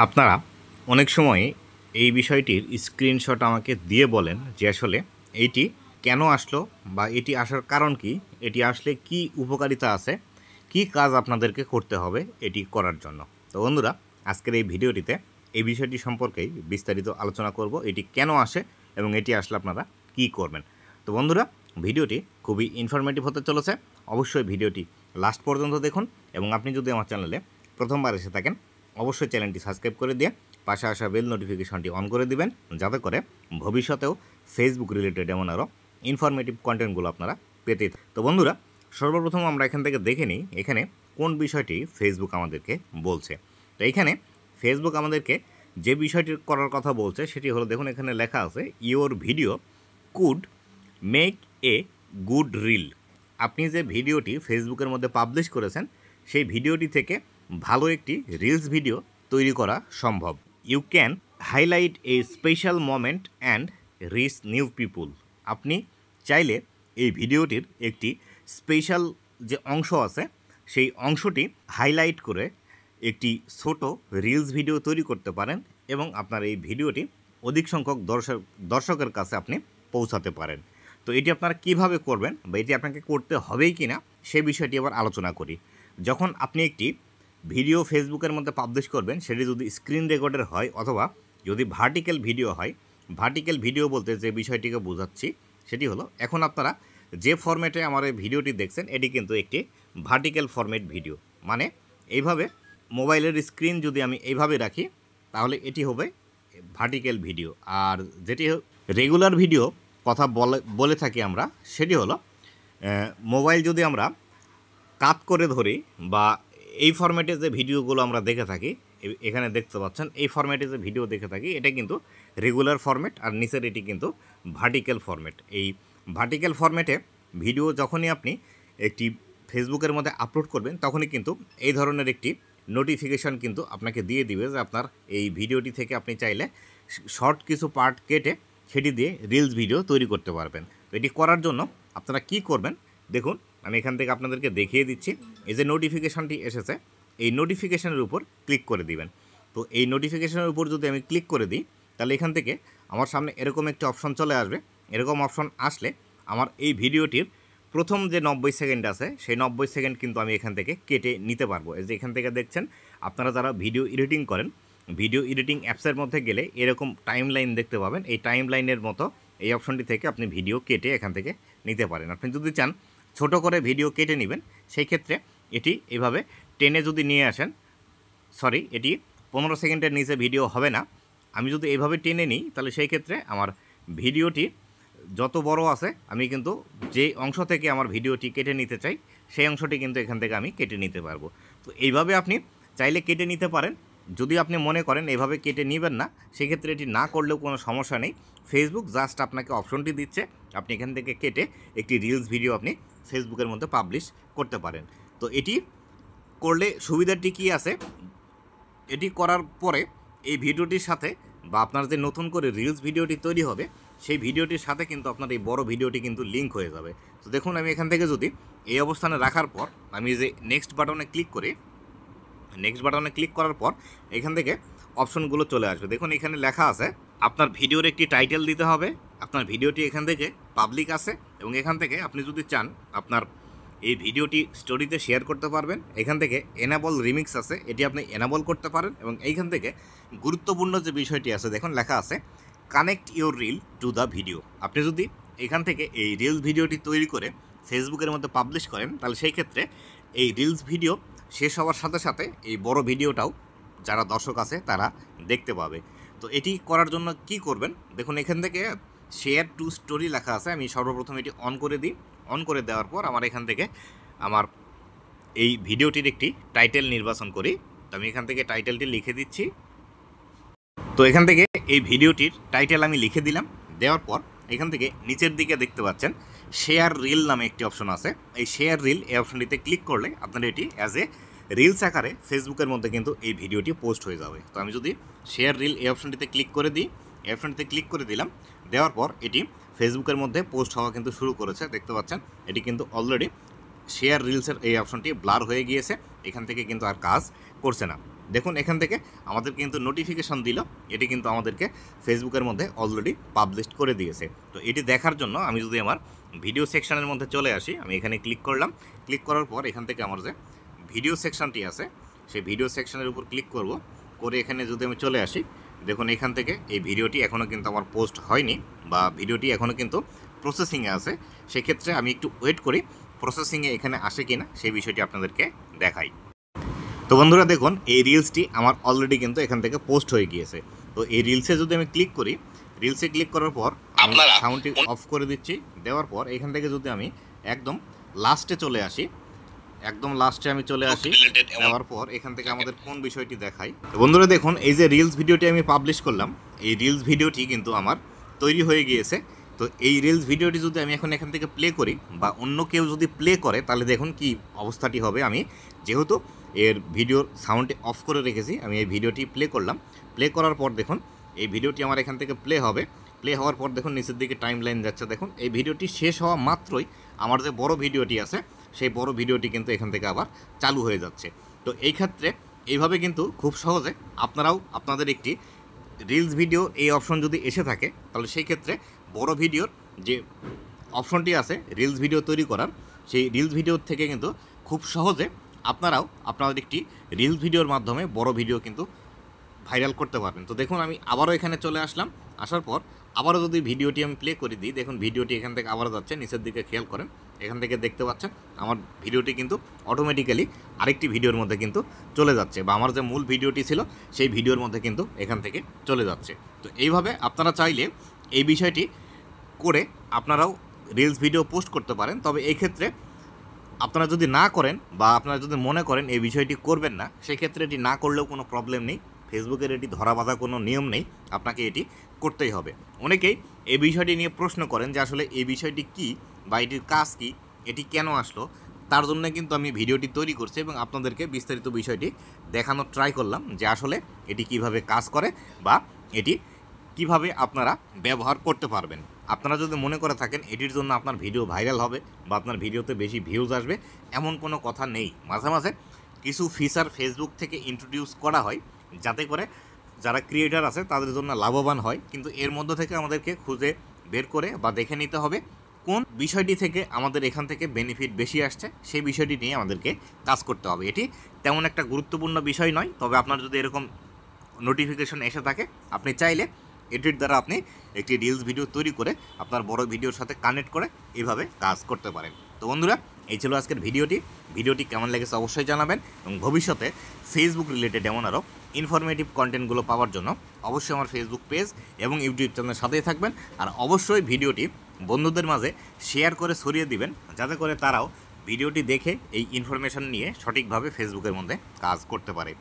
আপনারা অনেক সময় এই বিষয়টির স্ক্রিনশট আমাকে দিয়ে বলেন যে আসলে এইটি কেন আসলো বা এটি আসার কারণ কি, এটি আসলে কি উপকারিতা আছে, কি কাজ আপনাদেরকে করতে হবে এটি করার জন্য। তো বন্ধুরা, আজকের এই ভিডিওটিতে এই বিষয়টি সম্পর্কেই বিস্তারিত আলোচনা করব, এটি কেন আসে এবং এটি আসলে আপনারা কি করবেন। তো বন্ধুরা, ভিডিওটি খুবই ইনফরমেটিভ হতে চলেছে। অবশ্যই ভিডিওটি লাস্ট পর্যন্ত দেখুন এবং আপনি যদি আমার চ্যানেলে প্রথমবার এসে থাকেন অবশ্যই চ্যানেলটি সাবস্ক্রাইব করে দিয়ে পাশে আসা বেল নোটিফিকেশনটি অন করে দিবেন, যাতে করে ভবিষ্যতেও ফেসবুক রিলেটেড এমন আরও ইনফরমেটিভ কন্টেন্টগুলো আপনারা পেতে। তো বন্ধুরা, সর্বপ্রথম আমরা এখান থেকে দেখে নিই এখানে কোন বিষয়টি ফেসবুক আমাদেরকে বলছে। তো এখানে ফেসবুক আমাদেরকে যে বিষয়টি করার কথা বলছে সেটি হলো, দেখুন এখানে লেখা আছে your video could make a good reel. আপনি যে ভিডিওটি ফেসবুকের মধ্যে পাবলিশ করেছেন সেই ভিডিওটি থেকে ভালো একটি রিলস ভিডিও তৈরি করা সম্ভব। You can highlight a special moment and reach new people. আপনি চাইলে এই ভিডিওটির একটি স্পেশাল যে অংশ আছে সেই অংশটি হাইলাইট করে একটি ছোট রিলস ভিডিও তৈরি করতে পারেন এবং আপনার এই ভিডিওটি অধিক সংখ্যক দর্শকের কাছে আপনি পৌঁছাতে পারেন। তো এটি আপনারা কিভাবে করবেন বা এটি আপনাকে করতে হবেই কি না সে বিষয়টি আবার আলোচনা করি। যখন আপনি একটি ভিডিও ফেসবুকের মধ্যে পাবলিশ করবেন, সেটি যদি স্ক্রিন রেকর্ডের হয় অথবা যদি ভার্টিক্যাল ভিডিও হয়, ভার্টিক্যাল ভিডিও বলতে যে বিষয়টিকে বোঝাচ্ছি সেটি হলো, এখন আপনারা যে ফরম্যাটে আমার এই ভিডিওটি দেখছেন এটি কিন্তু একটি ভার্টিক্যাল ফরম্যাট ভিডিও। মানে এইভাবে মোবাইলের স্ক্রিন যদি আমি এইভাবে রাখি তাহলে এটি হবে ভার্টিক্যাল ভিডিও। আর যেটি রেগুলার ভিডিও কথা বলে থাকি আমরা, সেটি হলো মোবাইল যদি আমরা কাট করে ধরি বা এই ফরম্যাটে যে ভিডিওগুলো আমরা দেখে থাকি, এখানে দেখতে পাচ্ছেন এই ফরম্যাটে যে ভিডিও দেখে থাকি এটা কিন্তু রেগুলার ফরম্যাট, আর নিচের এটি কিন্তু ভার্টিক্যাল ফরম্যাট। এই ভার্টিক্যাল ফরম্যাটে ভিডিও যখনই আপনি একটি ফেসবুকের মধ্যে আপলোড করবেন তখনই কিন্তু এই ধরনের একটি নোটিফিকেশন কিন্তু আপনাকে দিয়ে দিবে যে আপনার এই ভিডিওটি থেকে আপনি চাইলে শর্ট কিছু পার্ট কেটে সেটি দিয়ে রিলস ভিডিও তৈরি করতে পারবেন। তো এটি করার জন্য আপনারা কি করবেন দেখুন, আমি এখান থেকে আপনাদেরকে দেখিয়ে দিচ্ছি। এই যে নোটিফিকেশনটি এসেছে এই নোটিফিকেশনের উপর ক্লিক করে দিবেন। তো এই নোটিফিকেশনের উপর যদি আমি ক্লিক করে দিই তাহলে এখান থেকে আমার সামনে এরকম একটি অপশন চলে আসবে। এরকম অপশন আসলে আমার এই ভিডিওটির প্রথম যে 90 সেকেন্ড আছে সেই 90 সেকেন্ড কিন্তু আমি এখান থেকে কেটে নিতে পারবো। এই যে এখান থেকে দেখছেন, আপনারা যারা ভিডিও এডিটিং করেন, ভিডিও এডিটিং অ্যাপসের মধ্যে গেলে এরকম টাইম লাইন দেখতে পাবেন। এই টাইম লাইনের মতো এই অপশনটি থেকে আপনি ভিডিও কেটে এখান থেকে নিতে পারেন। আপনি যদি চান ছোট করে ভিডিও কেটে নেবেন, সেই ক্ষেত্রে এটি এভাবে টেনে যদি নিয়ে আসেন, সরি এটি 15 সেকেন্ডের নিচে ভিডিও হবে না। আমি যদি এইভাবে টেনে নিই তাহলে সেই ক্ষেত্রে আমার ভিডিওটি যত বড় আছে আমি কিন্তু যে অংশ থেকে আমার ভিডিওটি কেটে নিতে চাই সেই অংশটি কিন্তু এখান থেকে আমি কেটে নিতে পারবো। তো এইভাবে আপনি চাইলে কেটে নিতে পারেন। যদি আপনি মনে করেন এভাবে কেটে নেবেন না, সেক্ষেত্রে এটি না করলেও কোনো সমস্যা নেই। ফেসবুক জাস্ট আপনাকে অপশনটি দিচ্ছে, আপনি এখান থেকে কেটে একটি রিলস ভিডিও আপনি ফেসবুকের মধ্যে পাবলিশ করতে পারেন। তো এটি করলে সুবিধাটি কী আছে, এটি করার পরে এই ভিডিওটির সাথে বা আপনার যে নতুন করে রিলস ভিডিওটি তৈরি হবে সেই ভিডিওটির সাথে কিন্তু আপনার এই বড় ভিডিওটি কিন্তু লিঙ্ক হয়ে যাবে। তো দেখুন, আমি এখান থেকে যদি এই অবস্থানে রাখার পর আমি যে নেক্সট বাটনে ক্লিক করি, নেক্সট বাটনে ক্লিক করার পর এখান থেকে অপশনগুলো চলে আসবে। দেখুন এখানে লেখা আছে আপনার ভিডিওর একটি টাইটেল দিতে হবে, আপনার ভিডিওটি এখান থেকে পাবলিক আছে এবং এখান থেকে আপনি যদি চান আপনার এই ভিডিওটি স্টোরিতে শেয়ার করতে পারবেন। এখান থেকে এনাবল রিমিক্স আছে, এটি আপনি এনাবল করতে পারেন এবং এইখান থেকে গুরুত্বপূর্ণ যে বিষয়টি আছে দেখুন লেখা আছে connect your reel to the video. আপনি যদি এখান থেকে এই রিলস ভিডিওটি তৈরি করে ফেসবুকের মধ্যে পাবলিশ করেন তাহলে সেই ক্ষেত্রে এই রিলস ভিডিও শেষ হওয়ার সাথে সাথে এই বড় ভিডিওটাও যারা দর্শক আছে তারা দেখতে পাবে। তো এটি করার জন্য কি করবেন দেখুন, এখান থেকে শেয়ার টু স্টোরি লেখা আছে, আমি সর্বপ্রথম এটি অন করে দিই। অন করে দেওয়ার পর আমার এখান থেকে আমার এই ভিডিওটির একটি টাইটেল নির্বাচন করি। তো আমি এখান থেকে টাইটেলটি লিখে দিচ্ছি। তো এখান থেকে এই ভিডিওটির টাইটেল আমি লিখে দিলাম। দেওয়ার পর এখান থেকে নিচের দিকে দেখতে পাচ্ছেন শেয়ার রিল নামে একটি অপশন আছে। এই শেয়ার রিল এই অপশনটিতে ক্লিক করলে আপনার এটি অ্যাজ এ রিলস আকারে ফেসবুকের মধ্যে কিন্তু এই ভিডিওটি পোস্ট হয়ে যাবে। তো আমি যদি শেয়ার রিল এই অপশনটিতে ক্লিক করে দিই, এই অপশনটিতে ক্লিক করে দিলাম। দেওয়ার পর এটি ফেসবুকের মধ্যে পোস্ট হওয়া কিন্তু শুরু করেছে। দেখতে পাচ্ছেন এটি কিন্তু অলরেডি শেয়ার রিলসের এই অপশনটি ব্লার হয়ে গিয়েছে, এখান থেকে কিন্তু আর কাজ করছে না। দেখুন এখান থেকে আমাদের কিন্তু নোটিফিকেশন দিল, এটি কিন্তু আমাদেরকে ফেসবুকের মধ্যে অলরেডি পাবলিশ করে দিয়েছে। তো এটি দেখার জন্য আমি যদি আমার ভিডিও সেকশনের মধ্যে চলে আসি, আমি এখানে ক্লিক করলাম। ক্লিক করার পর এখান থেকে আমার যে ভিডিও সেকশনটি আছে সেই ভিডিও সেকশনের উপর ক্লিক করব, করে এখানে যদি আমি চলে আসি, দেখুন এখান থেকে এই ভিডিওটি এখনও কিন্তু আমার পোস্ট হয়নি বা ভিডিওটি এখনও কিন্তু প্রসেসিংয়ে আছে। সেক্ষেত্রে আমি একটু ওয়েট করি প্রসেসিংয়ে এখানে আসে কিনা সেই বিষয়টি আপনাদেরকে দেখাই। তো বন্ধুরা দেখুন এই রিলসটি আমার অলরেডি কিন্তু এখান থেকে পোস্ট হয়ে গিয়েছে। তো এই রিলসে যদি আমি ক্লিক করি, রিলসে ক্লিক করার পর আমি সাউন্ডটি অফ করে দিচ্ছি। দেওয়ার পর এখান থেকে যদি আমি একদম লাস্টে চলে আসি, একদম লাস্টে আমি চলে আসি, দেওয়ার পর এখান থেকে আমাদের কোন বিষয়টি দেখাই। বন্ধুরা দেখুন এই যে রিলস ভিডিওটি আমি পাবলিশ করলাম, এই রিলস ভিডিওটি কিন্তু আমার তৈরি হয়ে গিয়েছে। তো এই রিলস ভিডিওটি যদি আমি এখন এখান থেকে প্লে করি বা অন্য কেউ যদি প্লে করে, তাহলে দেখুন কি অবস্থাটি হবে। আমি যেহেতু এর ভিডিওর সাউন্ডটি অফ করে রেখেছি, আমি এই ভিডিওটি প্লে করলাম। প্লে করার পর দেখুন এই ভিডিওটি আমার এখান থেকে প্লে হবে। প্লে হওয়ার পর দেখুন নিচের দিকে টাইম লাইন যাচ্ছে। দেখুন এই ভিডিওটি শেষ হওয়া মাত্রই আমার যে বড় ভিডিওটি আছে সেই বড় ভিডিওটি কিন্তু এখান থেকে আবার চালু হয়ে যাচ্ছে। তো এই ক্ষেত্রে এইভাবে কিন্তু খুব সহজে আপনারাও আপনাদের একটি রিলস ভিডিও এই অপশন যদি এসে থাকে, তাহলে সেই ক্ষেত্রে বড় ভিডিওর যে অপশনটি আছে রিলস ভিডিও তৈরি করার, সেই রিলস ভিডিওর থেকে কিন্তু খুব সহজে আপনারাও আপনাদের একটি রিলস ভিডিওর মাধ্যমে বড় ভিডিও কিন্তু ভাইরাল করতে পারবেন। তো দেখুন আমি আবারও এখানে চলে আসলাম। আসার পর আবারও যদি ভিডিওটি আমি প্লে করে দিই, দেখুন ভিডিওটি এখান থেকে আবারও যাচ্ছে। নিচের দিকে খেয়াল করেন, এখান থেকে দেখতে পাচ্ছেন আমার ভিডিওটি কিন্তু অটোমেটিক্যালি আরেকটি ভিডিওর মধ্যে কিন্তু চলে যাচ্ছে, বা আমার যে মূল ভিডিওটি ছিল সেই ভিডিওর মধ্যে কিন্তু এখান থেকে চলে যাচ্ছে। তো এইভাবে আপনারা চাইলে এই বিষয়টি করে আপনারাও রিলস ভিডিও পোস্ট করতে পারেন। তবে এই ক্ষেত্রে আপনারা যদি না করেন বা আপনারা যদি মনে করেন এই বিষয়টি করবেন না, সেক্ষেত্রে এটি না করলেও কোনো প্রবলেম নেই। ফেসবুকের এটি ধরা বাঁধা কোনো নিয়ম নেই, আপনাকে এটি করতেই হবে। অনেকেই এই বিষয়টি নিয়ে প্রশ্ন করেন যে আসলে এই বিষয়টি কী বা এটির কাজ কী, এটি কেন আসলো। তার জন্য কিন্তু আমি ভিডিওটি তৈরি করছি এবং আপনাদেরকে বিস্তারিত বিষয়টি দেখানোর ট্রাই করলাম যে আসলে এটি কিভাবে কাজ করে বা এটি কিভাবে আপনারা ব্যবহার করতে পারবেন। আপনারা যদি মনে করে থাকেন এটির জন্য আপনার ভিডিও ভাইরাল হবে বা আপনার ভিডিওতে বেশি ভিউজ আসবে, এমন কোনো কথা নেই। মাঝে মাঝে কিছু ফিচার ফেসবুক থেকে ইন্ট্রোডিউস করা হয় যাতে করে যারা ক্রিয়েটার আছে তাদের জন্য লাভবান হয়, কিন্তু এর মধ্য থেকে আমাদেরকে খুঁজে বের করে বা দেখে নিতে হবে কোন বিষয়টি থেকে আমাদের এখান থেকে বেনিফিট বেশি আসছে, সেই বিষয়টি নিয়ে আমাদেরকে কাজ করতে হবে। এটি তেমন একটা গুরুত্বপূর্ণ বিষয় নয়, তবে আপনার যদি এরকম নোটিফিকেশন এসে থাকে, আপনি চাইলে এটির দ্বারা আপনি একটি রিলস ভিডিও তৈরি করে আপনার বড় ভিডিওর সাথে কানেক্ট করে এইভাবে কাজ করতে পারেন। তো বন্ধুরা এই ছিল আজকের ভিডিওটি কেমন লেগেছে অবশ্যই জানাবেন, এবং ভবিষ্যতে ফেসবুক রিলেটেড এমন আরও ইনফরমেটিভ কন্টেন্টগুলো পাওয়ার জন্য অবশ্যই আমার ফেসবুক পেজ এবং ইউটিউব চ্যানেলের সাথেই থাকবেন। আর অবশ্যই ভিডিওটি বন্ধুদের মাঝে শেয়ার করে ছড়িয়ে দিবেন, যাতে করে তারাও ভিডিওটি দেখে এই ইনফরমেশন নিয়ে সঠিকভাবে ফেসবুকের মধ্যে কাজ করতে পারে।